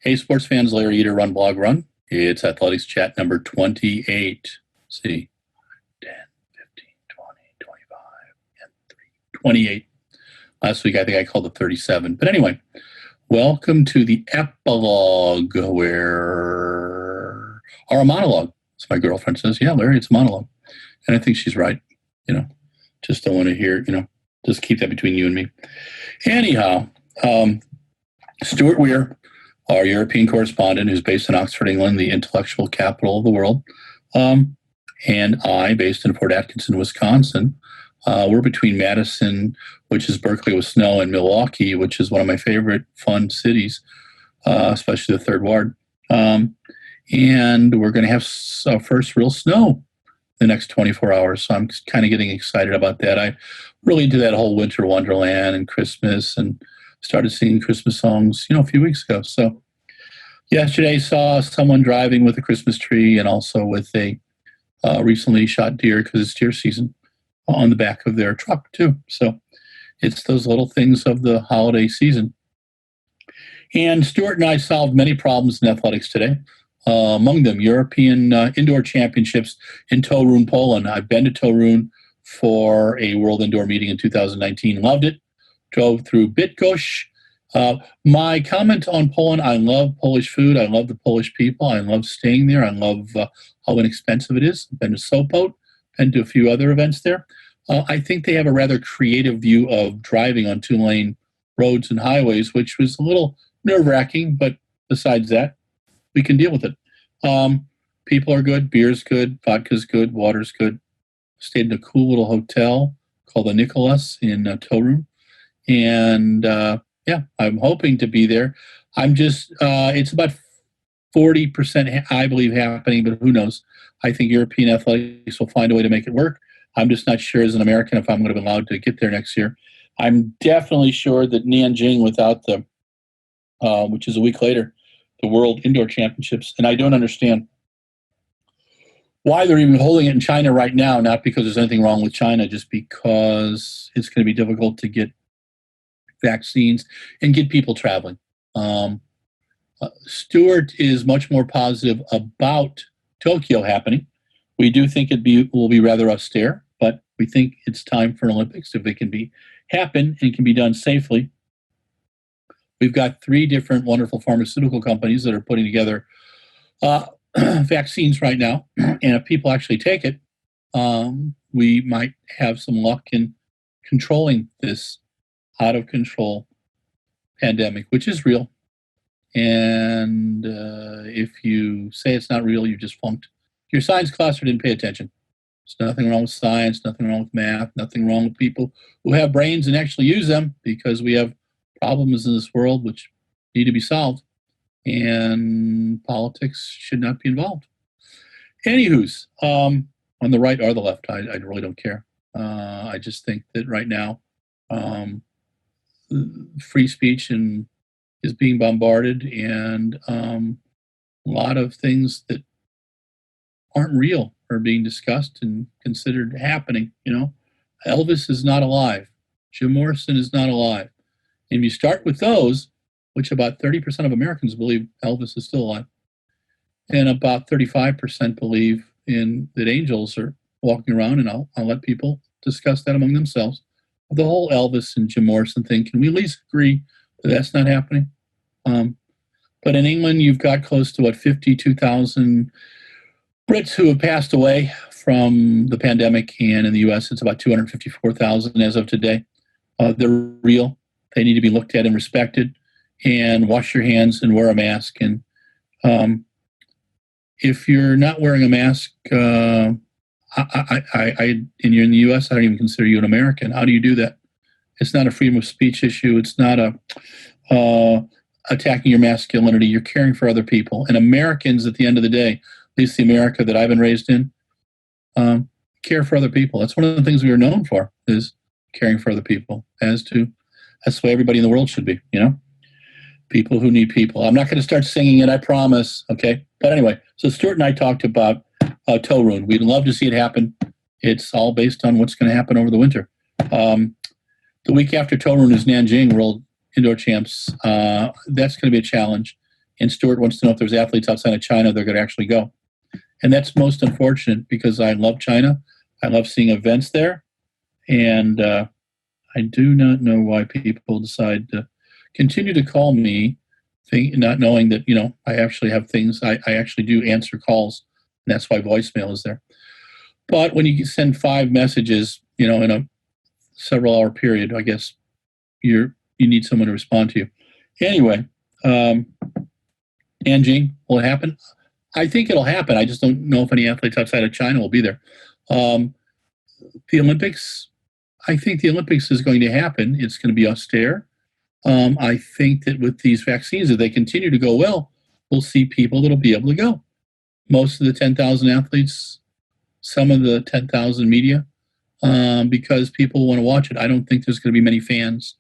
Hey, sports fans, Larry Eater, RunBlogRun. It's Athletics Chat number 28. Let's see, 10, 15, 20, 25, and 3, 28. Last week, I think I called it 37. But anyway, welcome to the epilogue, or a monologue. As my girlfriend says, yeah, Larry, it's a monologue. And I think she's right. Just don't want to hear, just keep that between you and me. Anyhow, Stuart Weir, our European correspondent, who's based in Oxford, England, the intellectual capital of the world, and I, based in Port Atkinson, Wisconsin. We're between Madison, which is Berkeley with snow, and Milwaukee, which is one of my favorite fun cities, especially the Third Ward. And we're going to have our first real snow the next 24 hours. So I'm kind of getting excited about that. I really into that whole winter wonderland and Christmas, and started singing Christmas songs, a few weeks ago. So yesterday saw someone driving with a Christmas tree and also with a recently shot deer, because it's deer season, on the back of their truck too. So it's those little things of the holiday season. And Stuart and I solved many problems in athletics today. Among them, European Indoor Championships in Torun, Poland. I've been to Torun for a World Indoor meeting in 2019. Loved it. Drove through Bydgoszcz. My comment on Poland: I love Polish food. I love the Polish people. I love staying there. I love how inexpensive it is. I've been to Sopot, been to a few other events there. I think they have a rather creative view of driving on 2-lane roads and highways, which was a little nerve-wracking, but besides that, we can deal with it. People are good, beer's good, vodka's good, water's good. Stayed in a cool little hotel called the Nicholas in Torun. And I'm hoping to be there. I'm just, it's about 40%, I believe, happening, but who knows? I think European athletics will find a way to make it work. I'm just not sure as an American if I'm going to be allowed to get there next year. I'm definitely sure that Nanjing, without the, which is a week later, the World Indoor Championships, and I don't understand why they're even holding it in China right now, not because there's anything wrong with China, just because it's going to be difficult to get vaccines and get people traveling. Stuart is much more positive about Tokyo happening. We do think will be rather austere, but we think it's time for an Olympics if it can happen and can be done safely. We've got 3 different wonderful pharmaceutical companies that are putting together vaccines right now, and if people actually take it, we might have some luck in controlling this out-of-control pandemic, which is real. And if you say it's not real, you've just flunked your science class or didn't pay attention. There's nothing wrong with science, nothing wrong with math, nothing wrong with people who have brains and actually use them, because we have problems in this world which need to be solved, and politics should not be involved. Anywho's, on the right or the left, I really don't care. I just think that right now, free speech is being bombarded, and a lot of things that aren't real are being discussed and considered happening. Elvis is not alive. Jim Morrison is not alive. And if you start with those, which about 30% of Americans believe Elvis is still alive, and about 35% believe that angels are walking around, and I'll let people discuss that among themselves. The whole Elvis and Jim Morrison thing, can we at least agree that that's not happening? But in England, you've got close to 52,000 Brits who have passed away from the pandemic, and in the U.S., it's about 254,000 as of today. They're real. They need to be looked at and respected, and wash your hands and wear a mask. And if you're not wearing a mask, and you're in the U.S., I don't even consider you an American. How do you do that? It's not a freedom of speech issue. It's not attacking your masculinity. You're caring for other people. And Americans, at the end of the day, at least the America that I've been raised in, care for other people. That's one of the things we are known for, is caring for other people. That's the way everybody in the world should be, People who need people. I'm not going to start singing it, I promise, okay? But anyway, so Stuart and I talked about Torun. We'd love to see it happen. It's all based on what's going to happen over the winter. The week after Torun is Nanjing World Indoor Champs. That's going to be a challenge. And Stuart wants to know if there's athletes outside of China they're going to actually go. And that's most unfortunate because I love China. I love seeing events there. And I do not know why people decide to continue to call me, not knowing that, I actually have things. I actually do answer calls. And that's why voicemail is there. But when you send 5 messages, in a several hour period, I guess you need someone to respond to you. Anyway, Nanjing, will it happen? I think it'll happen. I just don't know if any athletes outside of China will be there. The Olympics, I think the Olympics is going to happen. It's going to be austere. I think that with these vaccines, if they continue to go well, we'll see people that'll be able to go. Most of the 10,000 athletes, some of the 10,000 media, because people want to watch it. I don't think there's going to be many fans.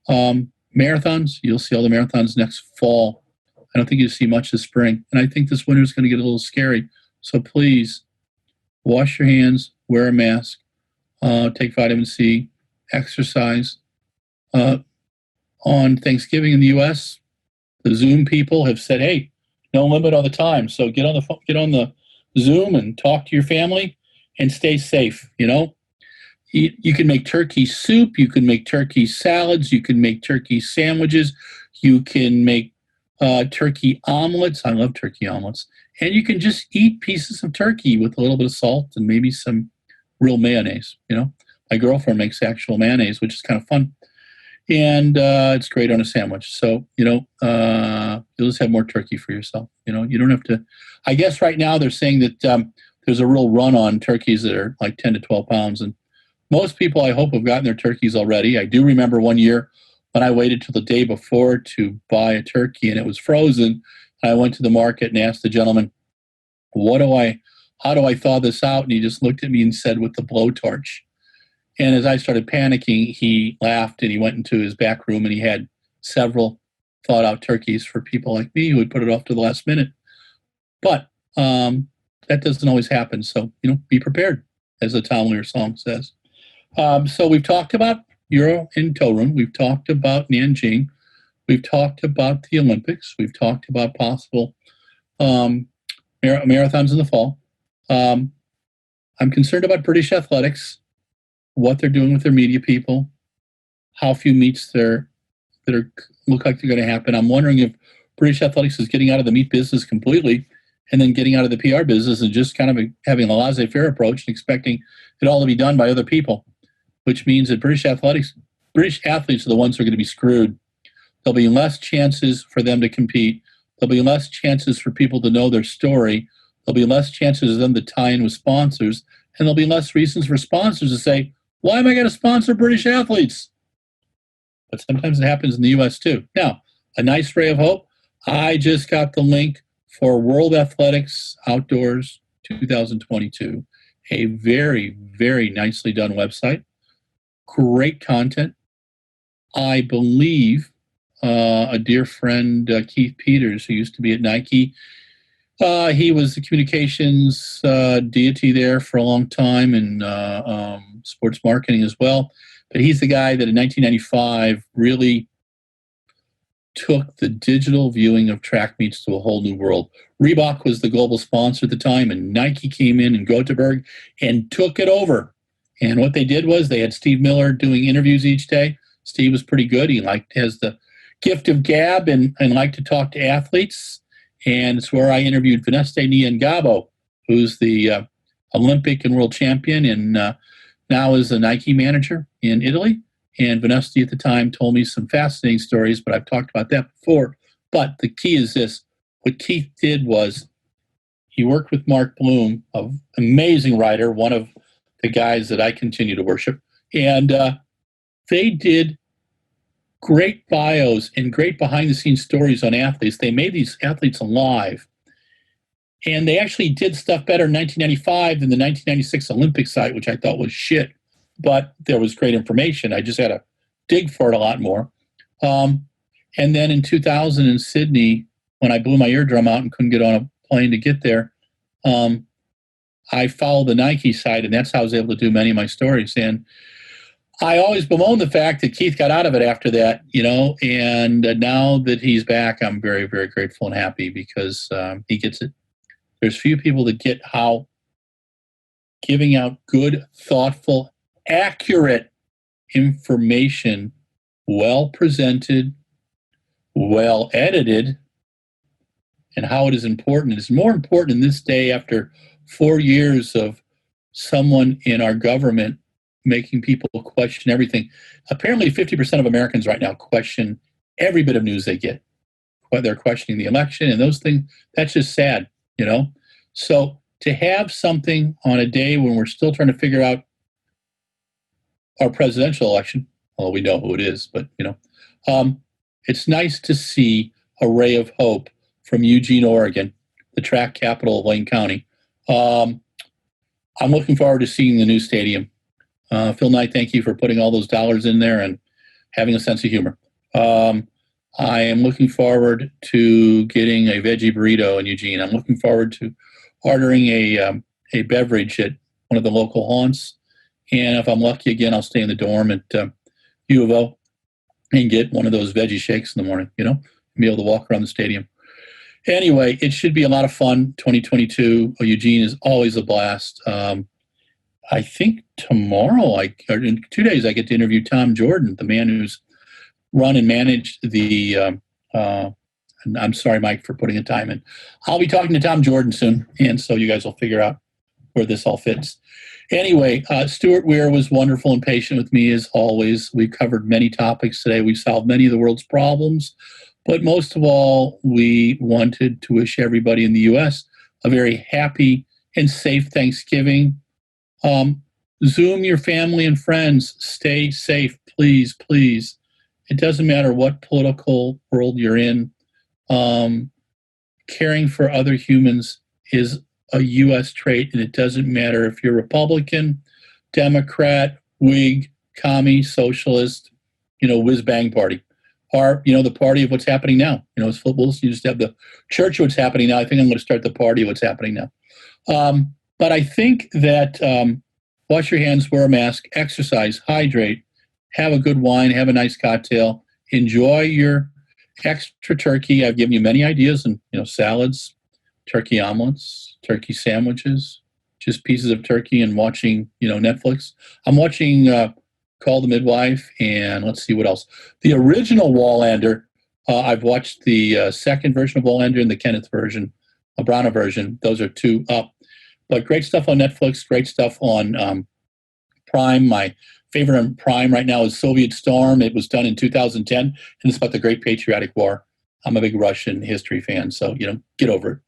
Marathons, you'll see all the marathons next fall. I don't think you'll see much this spring. And I think this winter is going to get a little scary. So please, wash your hands, wear a mask, take vitamin C, exercise. On Thanksgiving in the U.S., the Zoom people have said, hey, no limit on the time. So get on the Zoom and talk to your family and stay safe, You can make turkey soup. You can make turkey salads. You can make turkey sandwiches. You can make turkey omelets. I love turkey omelets. And you can just eat pieces of turkey with a little bit of salt and maybe some real mayonnaise. My girlfriend makes actual mayonnaise, which is kind of fun. And it's great on a sandwich. So, you'll just have more turkey for yourself. You don't have to. I guess right now they're saying that there's a real run on turkeys that are like 10 to 12 pounds. And most people, I hope, have gotten their turkeys already. I do remember one year when I waited till the day before to buy a turkey and it was frozen. I went to the market and asked the gentleman, how do I thaw this out? And he just looked at me and said, with the blowtorch. And as I started panicking, he laughed and he went into his back room and he had several thawed out turkeys for people like me who would put it off to the last minute. But that doesn't always happen. So, be prepared, as the Tom Lehrer song says. So we've talked about Euro and Tow Room. We've talked about Nanjing. We've talked about the Olympics. We've talked about possible marathons in the fall. I'm concerned about British athletics, what they're doing with their media people, how few meets look like they're going to happen. I'm wondering if British athletics is getting out of the meat business completely and then getting out of the PR business and just kind of having a laissez-faire approach and expecting it all to be done by other people, which means that British athletes are the ones who are going to be screwed. There'll be less chances for them to compete. There'll be less chances for people to know their story. There'll be less chances of them to tie in with sponsors. And there'll be less reasons for sponsors to say, why am I going to sponsor British athletes? But sometimes it happens in the U.S. too. Now, a nice ray of hope. I just got the link for World Athletics Outdoors 2022. A very, very nicely done website. Great content. I believe a dear friend, Keith Peters, who used to be at Nike, he was the communications deity there for a long time and sports marketing as well. But he's the guy that in 1995 really took the digital viewing of track meets to a whole new world. Reebok was the global sponsor at the time, and Nike came in Gothenburg and took it over. And what they did was they had Steve Miller doing interviews each day. Steve was pretty good. He has the gift of gab and liked to talk to athletes. And it's where I interviewed Vanessa Niangabo, who's the Olympic and world champion and now is a Nike manager in Italy. And Vanessa at the time told me some fascinating stories, but I've talked about that before. But the key is this. What Keith did was he worked with Mark Bloom, an amazing writer, one of the guys that I continue to worship. And they did great bios and great behind-the-scenes stories on athletes. They made these athletes alive. And they actually did stuff better in 1995 than the 1996 Olympic site, which I thought was shit. But there was great information. I just had to dig for it a lot more. And then in 2000 in Sydney, when I blew my eardrum out and couldn't get on a plane to get there, I followed the Nike site, and that's how I was able to do many of my stories. And I always bemoan the fact that Keith got out of it after that, and now that he's back, I'm very, very grateful and happy because he gets it. There's few people that get how giving out good, thoughtful, accurate information, well presented, well edited, and how it is important. It's more important in this day after 4 years of someone in our government making people question everything. Apparently 50% of Americans right now question every bit of news they get. They're questioning the election and those things. That's just sad, So to have something on a day when we're still trying to figure out our presidential election, well, we know who it is, but, it's nice to see a ray of hope from Eugene, Oregon, the track capital of Lane County. I'm looking forward to seeing the new stadium. Phil Knight, thank you for putting all those dollars in there and having a sense of humor. I am looking forward to getting a veggie burrito in Eugene. I'm looking forward to ordering a beverage at one of the local haunts. And if I'm lucky again, I'll stay in the dorm at U of O and get one of those veggie shakes in the morning, be able to walk around the stadium. Anyway, it should be a lot of fun. 2022. Eugene is always a blast. I think tomorrow, or in 2 days, I get to interview Tom Jordan, the man who's run and managed the. And I'm sorry, Mike, for putting a time in. I'll be talking to Tom Jordan soon, and so you guys will figure out where this all fits. Anyway, Stuart Weir was wonderful and patient with me as always. We've covered many topics today. We've solved many of the world's problems. But most of all, we wanted to wish everybody in the U.S. a very happy and safe Thanksgiving. Zoom your family and friends. Stay safe, please, please. It doesn't matter what political world you're in. Caring for other humans is a U.S. trait, and it doesn't matter if you're Republican, Democrat, Whig, commie, socialist, whiz-bang party. Or, the party of what's happening now. As Philip Wilson used to have the church of what's happening now. I think I'm going to start the party of what's happening now. But I think that wash your hands, wear a mask, exercise, hydrate, have a good wine, have a nice cocktail, enjoy your extra turkey. I've given you many ideas and, salads, turkey omelets, turkey sandwiches, just pieces of turkey and watching, Netflix. I'm watching Call the Midwife, and let's see what else. The original Wallander, I've watched the second version of Wallander and the Kenneth version, a Branagh version. Those are two up. But great stuff on Netflix, great stuff on Prime. My favorite on Prime right now is Soviet Storm. It was done in 2010, and it's about the Great Patriotic War. I'm a big Russian history fan, so, get over it.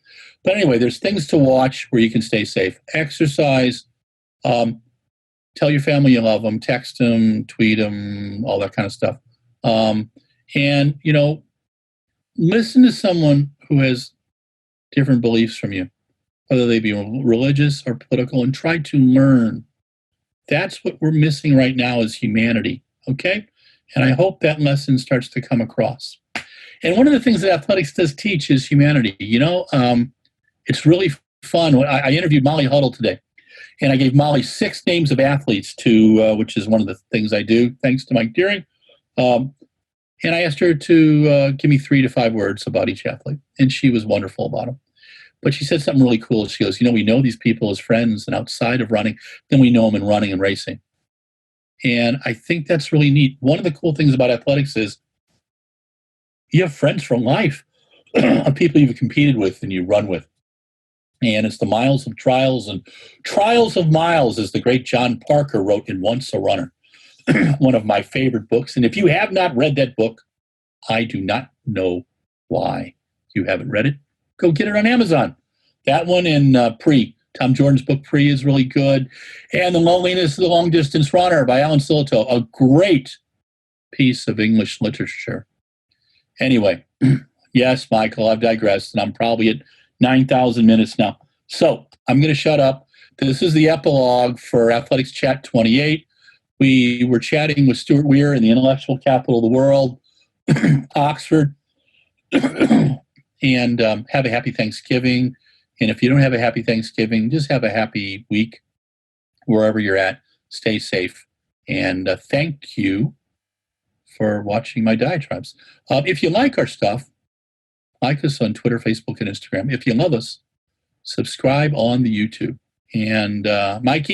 But anyway, there's things to watch where you can stay safe. Exercise. Tell your family you love them. Text them, tweet them, all that kind of stuff. And, listen to someone who has different beliefs from you, whether they be religious or political, and try to learn. That's what we're missing right now is humanity, okay? And I hope that lesson starts to come across. And one of the things that athletics does teach is humanity. It's really fun. I interviewed Molly Huddle today, and I gave Molly 6 names of athletes which is one of the things I do, thanks to Mike Deering. And I asked her to give me 3 to 5 words about each athlete, and she was wonderful about them. But she said something really cool. She goes, we know these people as friends and outside of running, then we know them in running and racing. And I think that's really neat. One of the cool things about athletics is you have friends from life of people you've competed with and you run with. And it's the miles of trials and trials of miles, as the great John Parker wrote in Once a Runner, one of my favorite books. And if you have not read that book, I do not know why you haven't read it. Go get it on Amazon. That one and Tom Jordan's book, Pre, is really good. And The Loneliness of the Long Distance Runner by Alan Sillitoe, a great piece of English literature. Anyway, yes, Michael, I've digressed, and I'm probably at 9,000 minutes now. So I'm going to shut up. This is the epilogue for Athletics Chat 28. We were chatting with Stuart Weir in the intellectual capital of the world, Oxford. And have a happy Thanksgiving. And if you don't have a happy Thanksgiving, just have a happy week wherever you're at. Stay safe. And thank you for watching my diatribes. If you like our stuff, like us on Twitter, Facebook, and Instagram. If you love us, subscribe on the YouTube. And Mike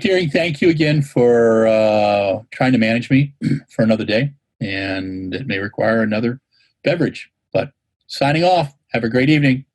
Deering, thank you again for trying to manage me for another day. And it may require another beverage. But signing off. Have a great evening.